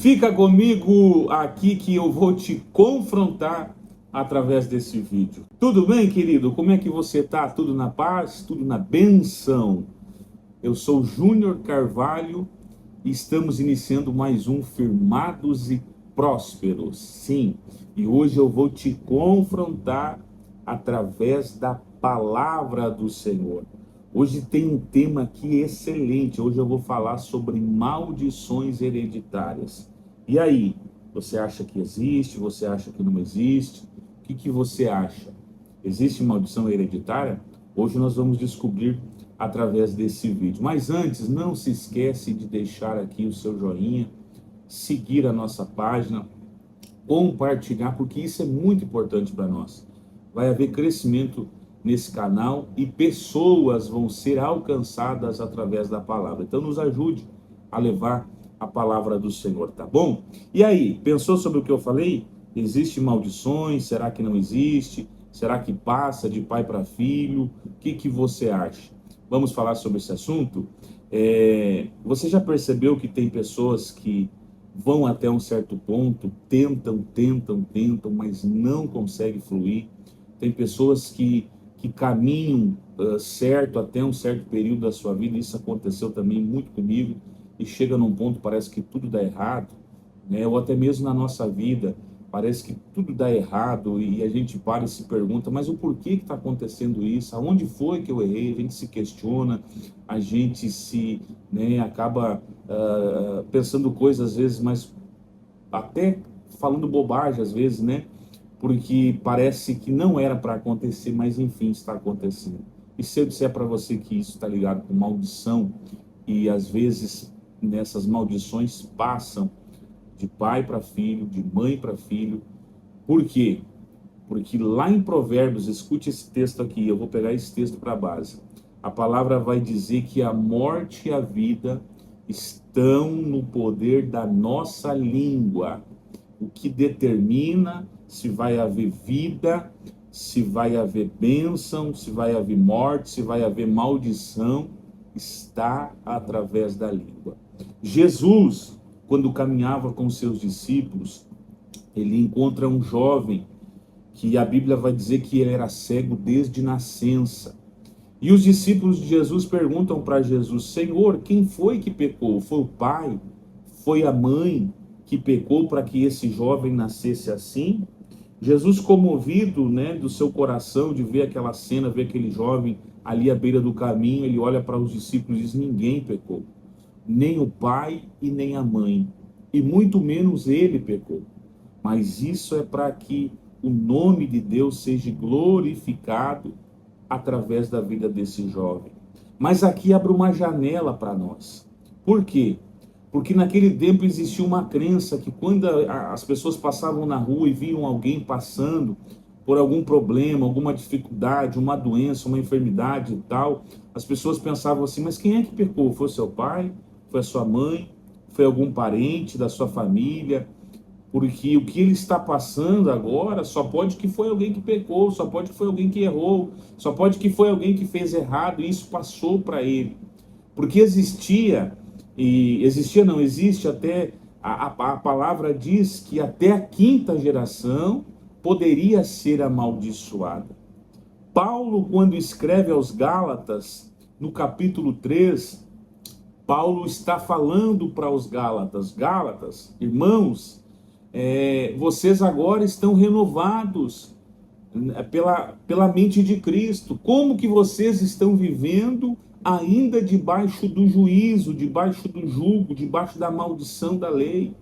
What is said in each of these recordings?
Fica comigo aqui que eu vou te confrontar através desse vídeo. Tudo bem, querido? Como é que você tá? Tudo na paz? Tudo na bênção? Eu sou Júnior Carvalho e estamos iniciando mais um Firmados e Prósperos. Sim, e hoje eu vou te confrontar através da palavra do Senhor. Hoje tem um tema aqui excelente. Hoje eu vou falar sobre maldições hereditárias. E aí, você acha que existe? Você acha que não existe? O que você acha? Existe maldição hereditária? Hoje nós vamos descobrir através desse vídeo. Mas antes, não se esquece de deixar aqui o seu joinha, seguir a nossa página, compartilhar, porque isso é muito importante para nós. Vai haver crescimento nesse canal e pessoas vão ser alcançadas através da palavra. Então nos ajude a levar a palavra do Senhor, tá bom? E aí, pensou sobre o que eu falei? Existe maldições? Será que não existe? Será que passa de pai para filho? O que você acha? Vamos falar sobre esse assunto? Você já percebeu que tem pessoas que vão até um certo ponto, tentam, mas não conseguem fluir? Tem pessoas que caminham certo até um certo período da sua vida. Isso aconteceu também muito comigo, e chega num ponto, parece que tudo dá errado, né? Ou até mesmo na nossa vida, parece que tudo dá errado, e a gente para e se pergunta, mas o porquê que está acontecendo isso? Aonde foi que eu errei? A gente se questiona, a gente se, né, acaba pensando coisas às vezes, mas até falando bobagem às vezes, né? Porque parece que não era para acontecer, mas enfim, está acontecendo. E se eu disser para você que isso está ligado com maldição, e às vezes nessas maldições passam de pai para filho, de mãe para filho, por quê? Porque lá em Provérbios, escute esse texto aqui, eu vou pegar esse texto para a base. A palavra vai dizer que a morte e a vida estão no poder da nossa língua. O que determina se vai haver vida, se vai haver bênção, se vai haver morte, se vai haver maldição, está através da língua. Jesus, quando caminhava com seus discípulos, ele encontra um jovem que a Bíblia vai dizer que ele era cego desde nascença. E os discípulos de Jesus perguntam para Jesus: Senhor, quem foi que pecou? Foi o pai? Foi a mãe que pecou para que esse jovem nascesse assim? Jesus, comovido, né, do seu coração, de ver aquela cena, ver aquele jovem ali à beira do caminho, ele olha para os discípulos e diz: ninguém pecou, nem o pai e nem a mãe, e muito menos ele pecou. Mas isso é para que o nome de Deus seja glorificado através da vida desse jovem. Mas aqui abre uma janela para nós. Por quê? Porque naquele tempo existia uma crença que quando as pessoas passavam na rua e viam alguém passando por algum problema, alguma dificuldade, uma doença, uma enfermidade e tal, as pessoas pensavam assim: mas quem é que pecou? Foi seu pai? Foi a sua mãe? Foi algum parente da sua família? Porque o que ele está passando agora só pode que foi alguém que pecou, só pode que foi alguém que errou, só pode que foi alguém que fez errado, e isso passou para ele. Porque existe até, a palavra diz que até a quinta geração poderia ser amaldiçoada. Paulo, quando escreve aos Gálatas, no capítulo 3, Paulo está falando para os Gálatas: Gálatas, irmãos, vocês agora estão renovados pela mente de Cristo. Como que vocês estão vivendo ainda debaixo do juízo, debaixo do jugo, debaixo da maldição da lei?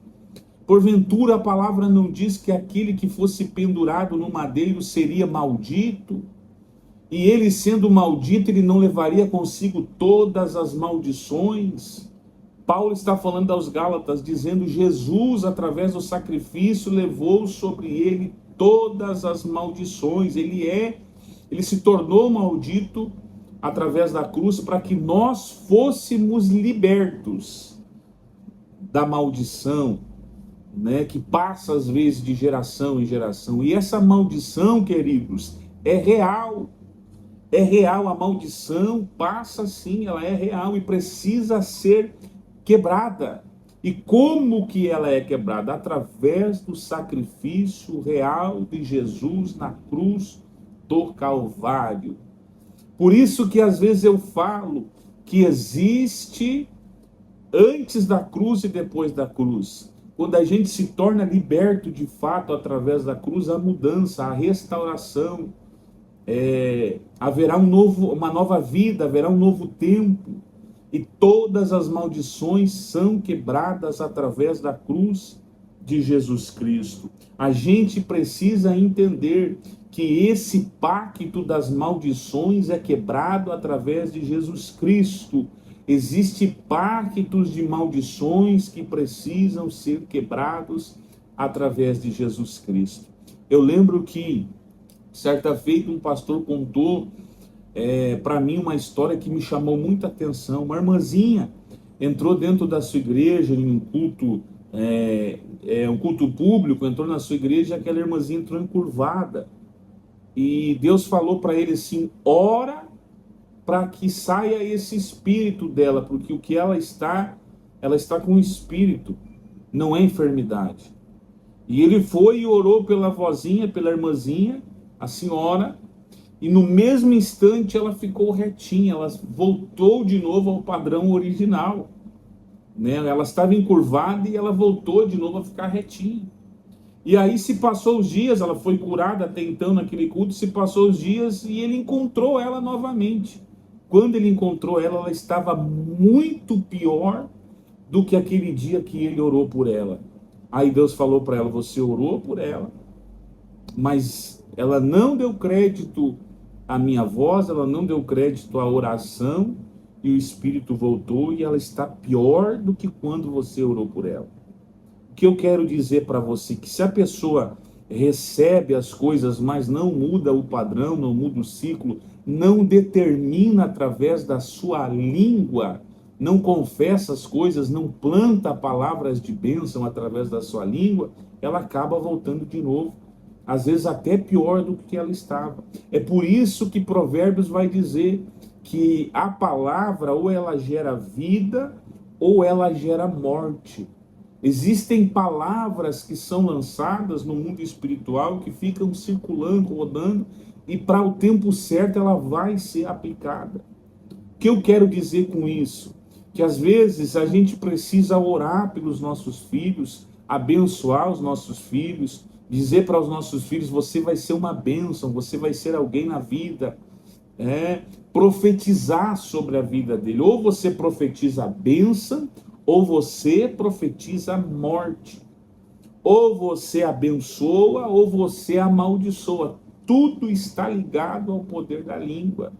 Porventura a palavra não diz que aquele que fosse pendurado no madeiro seria maldito? E ele, sendo maldito, ele não levaria consigo todas as maldições? Paulo está falando aos Gálatas, dizendo: Jesus, através do sacrifício, levou sobre ele todas as maldições. Ele se tornou maldito através da cruz para que nós fôssemos libertos da maldição, né, que passa às vezes de geração em geração. E essa maldição, queridos, é real. É real, a maldição passa sim, ela é real e precisa ser quebrada. E como que ela é quebrada? Através do sacrifício real de Jesus na cruz do Calvário. Por isso que às vezes eu falo que existe antes da cruz e depois da cruz. Quando a gente se torna liberto de fato através da cruz, a mudança, a restauração, haverá uma nova vida, haverá um novo tempo. E todas as maldições são quebradas através da cruz de Jesus Cristo. A gente precisa entender que esse pacto das maldições é quebrado através de Jesus Cristo. Existem pactos de maldições que precisam ser quebrados através de Jesus Cristo. Eu lembro que, certa feita, um pastor contou para mim uma história que me chamou muita atenção. Uma irmãzinha entrou dentro da sua igreja em um culto, um culto público, entrou na sua igreja e aquela irmãzinha entrou encurvada. E Deus falou para ele assim: ora para que saia esse espírito dela, porque o que ela está com um espírito, não é enfermidade. E ele foi e orou pela vozinha, pela irmãzinha, a senhora, e no mesmo instante ela ficou retinha, ela voltou de novo ao padrão original, né? Ela estava encurvada e ela voltou de novo a ficar retinha. E aí se passou os dias, ela foi curada até então naquele culto, se passou os dias e ele encontrou ela novamente. Quando ele encontrou ela, ela estava muito pior do que aquele dia que ele orou por ela. Aí Deus falou para ela: você orou por ela, mas ela não deu crédito à minha voz, ela não deu crédito à oração, e o Espírito voltou e ela está pior do que quando você orou por ela. O que eu quero dizer para você? Que se a pessoa recebe as coisas, mas não muda o padrão, não muda o ciclo, não determina através da sua língua, não confessa as coisas, não planta palavras de bênção através da sua língua, ela acaba voltando de novo, às vezes até pior do que ela estava. É por isso que Provérbios vai dizer que a palavra ou ela gera vida ou ela gera morte. Existem palavras que são lançadas no mundo espiritual que ficam circulando, rodando, e para o tempo certo ela vai ser aplicada. O que eu quero dizer com isso? Que às vezes a gente precisa orar pelos nossos filhos, abençoar os nossos filhos, dizer para os nossos filhos: você vai ser uma bênção, você vai ser alguém na vida. Profetizar sobre a vida dele. Ou você profetiza a bênção, ou você profetiza a morte. Ou você abençoa, ou você amaldiçoa. Tudo está ligado ao poder da língua.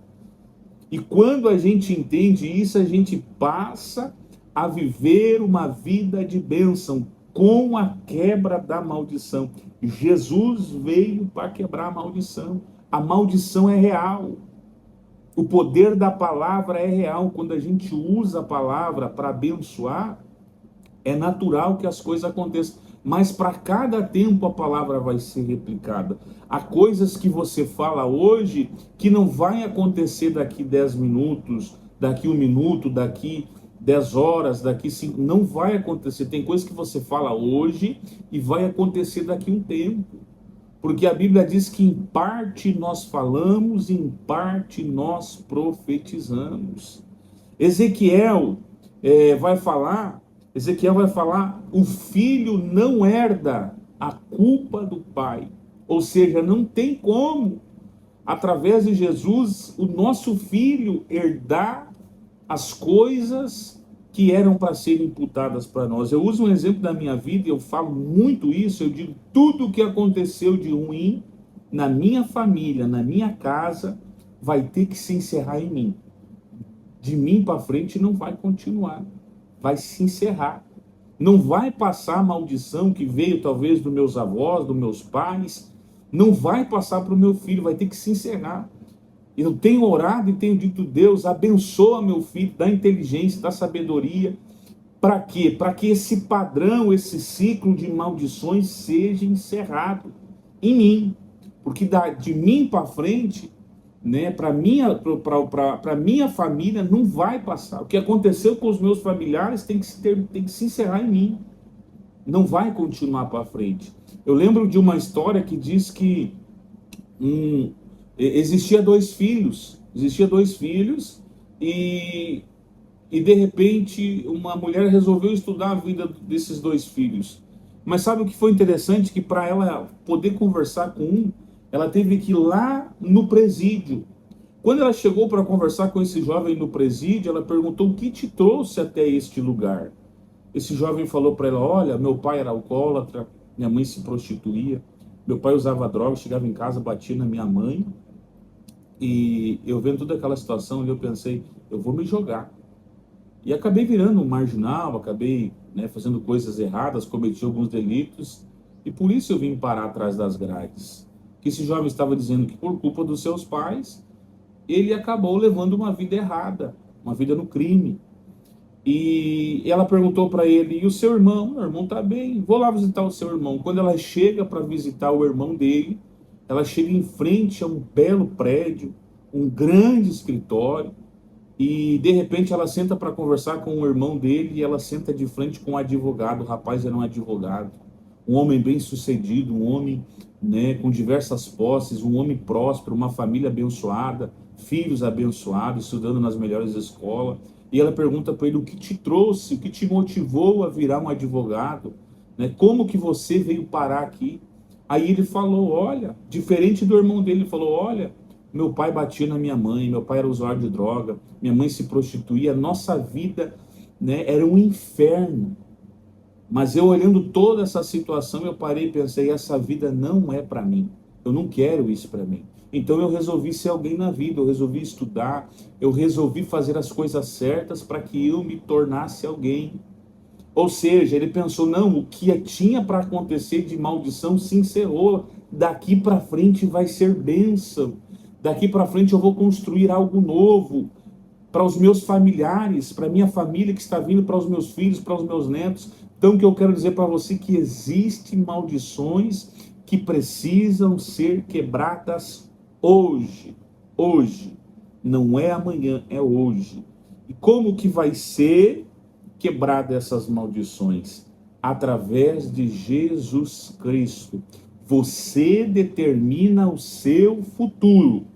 E quando a gente entende isso, a gente passa a viver uma vida de bênção com a quebra da maldição. Jesus veio para quebrar a maldição. A maldição é real. O poder da palavra é real. Quando a gente usa a palavra para abençoar, é natural que as coisas aconteçam. Mas para cada tempo a palavra vai ser replicada. Há coisas que você fala hoje que não vai acontecer daqui 10 minutos, daqui 1 minuto, daqui 10 horas, daqui 5. Não vai acontecer. Tem coisas que você fala hoje e vai acontecer daqui um tempo. Porque a Bíblia diz que em parte nós falamos, em parte nós profetizamos. Ezequiel vai falar, o filho não herda a culpa do pai. Ou seja, não tem como, através de Jesus, o nosso filho herdar as coisas que eram para serem imputadas para nós. Eu uso um exemplo da minha vida e eu falo muito isso. Eu digo: tudo o que aconteceu de ruim na minha família, na minha casa, vai ter que se encerrar em mim. De mim para frente não vai continuar, vai se encerrar. Não vai passar a maldição que veio talvez dos meus avós, dos meus pais, não vai passar para o meu filho, vai ter que se encerrar. Eu tenho orado e tenho dito: Deus, abençoa meu filho, dá inteligência, dá sabedoria. Para quê? Para que esse padrão, esse ciclo de maldições seja encerrado em mim. Porque de mim para frente né, para minha família não vai passar. O que aconteceu com os meus familiares tem que se encerrar em mim. Não vai continuar para frente. Eu lembro de uma história que diz que existia dois filhos e de repente uma mulher resolveu estudar a vida desses dois filhos. Mas sabe o que foi interessante? Que para ela poder conversar com um, ela teve que ir lá no presídio. Quando ela chegou para conversar com esse jovem no presídio, ela perguntou: o que te trouxe até este lugar? Esse jovem falou para ela: olha, meu pai era alcoólatra, minha mãe se prostituía, meu pai usava drogas, chegava em casa, batia na minha mãe. E eu vendo toda aquela situação, eu pensei: eu vou me jogar. E acabei virando um marginal, acabei, né, fazendo coisas erradas, cometi alguns delitos, e por isso eu vim parar atrás das grades. Que esse jovem estava dizendo que por culpa dos seus pais, ele acabou levando uma vida errada, uma vida no crime. E ela perguntou para ele: e o seu irmão? Meu irmão está bem, vou lá visitar o seu irmão. Quando ela chega para visitar o irmão dele, ela chega em frente a um belo prédio, um grande escritório, e de repente ela senta para conversar com o irmão dele, e ela senta de frente com um advogado. O rapaz era um advogado, um homem bem sucedido, um homem, né, com diversas posses, um homem próspero, uma família abençoada, filhos abençoados, estudando nas melhores escolas. E ela pergunta para ele: o que te trouxe, o que te motivou a virar um advogado, né? Como que você veio parar aqui? Aí ele falou: olha, diferente do irmão dele, ele falou: olha, meu pai batia na minha mãe, meu pai era usuário de droga, minha mãe se prostituía, nossa vida, né, era um inferno. Mas eu, olhando toda essa situação, eu parei e pensei: essa vida não é para mim, eu não quero isso para mim. Então eu resolvi ser alguém na vida, eu resolvi estudar, eu resolvi fazer as coisas certas para que eu me tornasse alguém. Ou seja, ele pensou: não, o que tinha para acontecer de maldição se encerrou, daqui para frente vai ser bênção, daqui para frente eu vou construir algo novo para os meus familiares, para a minha família que está vindo, para os meus filhos, para os meus netos. Então o que eu quero dizer para você é que existem maldições que precisam ser quebradas hoje. Hoje. Não é amanhã, é hoje. E como que vai ser quebrada essas maldições? Através de Jesus Cristo. Você determina o seu futuro.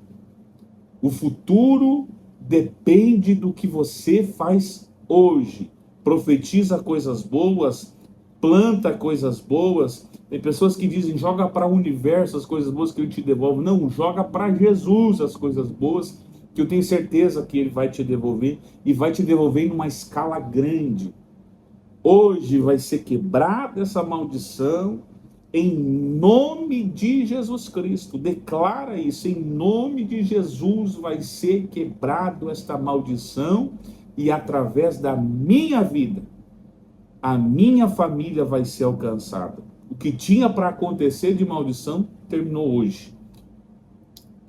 O futuro depende do que você faz hoje. Profetiza coisas boas, planta coisas boas. Tem pessoas que dizem: joga para o universo as coisas boas que ele te devolve. Não, joga para Jesus as coisas boas, que eu tenho certeza que ele vai te devolver, e vai te devolver em uma escala grande. Hoje vai ser quebrada essa maldição, em nome de Jesus Cristo. Declara isso: em nome de Jesus vai ser quebrado esta maldição, e através da minha vida, a minha família vai ser alcançada. O que tinha para acontecer de maldição terminou hoje,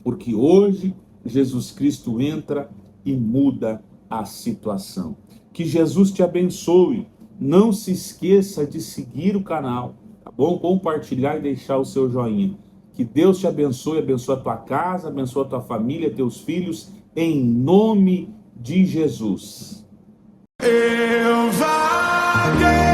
porque hoje Jesus Cristo entra e muda a situação. Que Jesus te abençoe. Não se esqueça de seguir o canal, tá bom? Compartilhar e deixar o seu joinha. Que Deus te abençoe, abençoe a tua casa, abençoe a tua família, teus filhos, em nome de Jesus. Eu vaguei